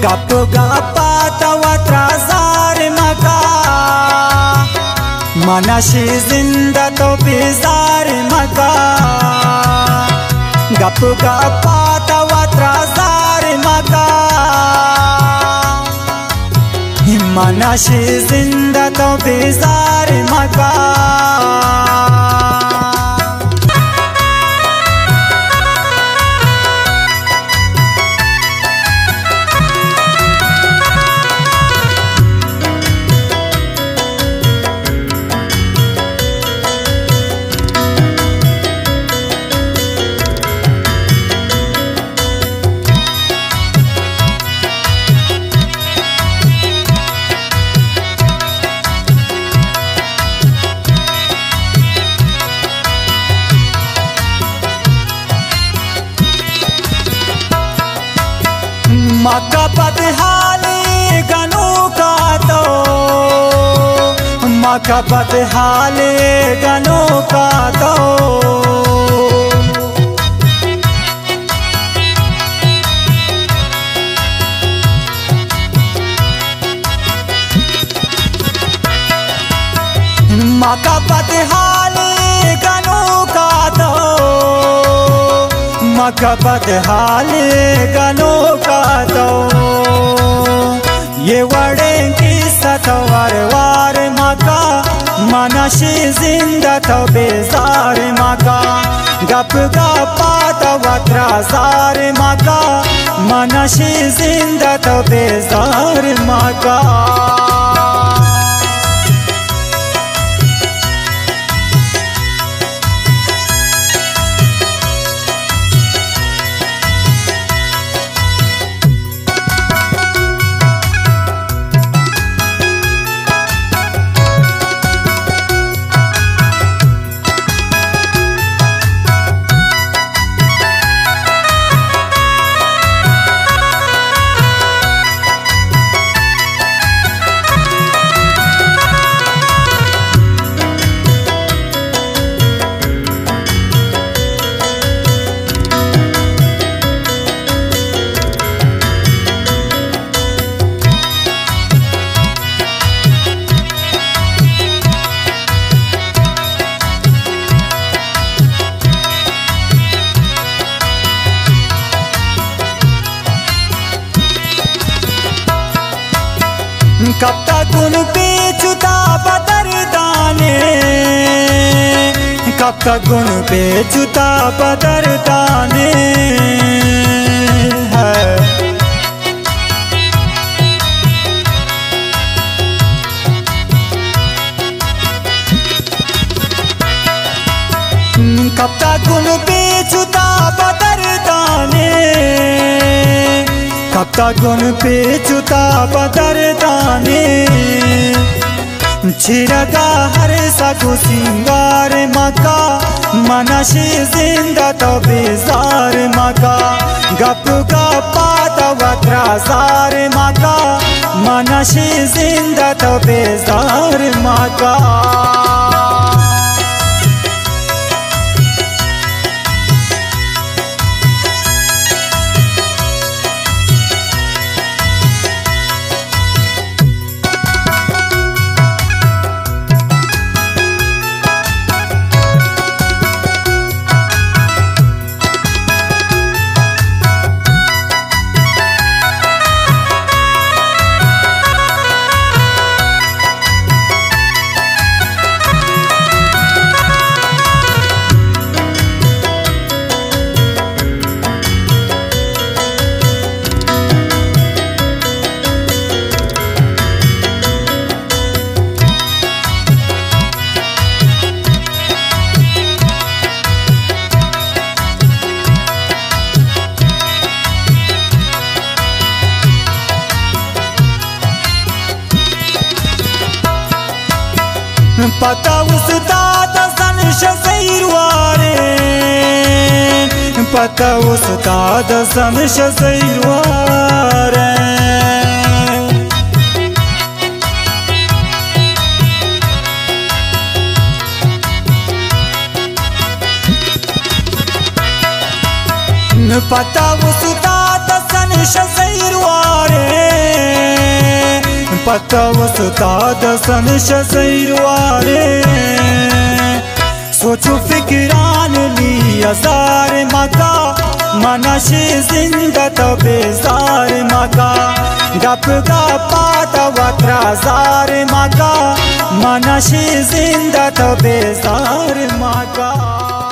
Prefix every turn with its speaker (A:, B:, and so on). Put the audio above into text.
A: गप गप्पा तवत्रा जार मका मनशी जिंदा तो बेजार मका गप गप्पा तवत्रा जार मका मनशी जिंदा तो बेजार मका मका बदहाली गनू का तो मका बदहाली गनू का तो मका बदहाली गनू का तो मका बदहाली गनू का तो ये वड़े की सतवार वार मका मनशी जिंदा तो बेजार मका गप गप्पा तवत्रा जार मका मनशी जिंदा तो बेजार मका कब तक उन बेचुता बदर दाने कब तक उन बेचुता बदर दाने है कब तक उन बेचुता बदर दाने कब तक उन बेचुता बदर दाने छिरगा हर सगु सिंगार मका मनशी जिंदा तो बेजार मका गप गप्पा तवत्रा जार मका मनशी जिंदा तो बेजार मका पता उस्ताद सन शज़ैरवारे पता उस्ताद सन शज़ैरवारे पता उस्ताद सन शज़ैरवारे पतव सुताद सनश सैरवारे सोचू फिक्रान ली अजार मका मनशी जिंदा बेजार मका गप गपात वत्राजार मका मनशी जिंदा बेजार मका।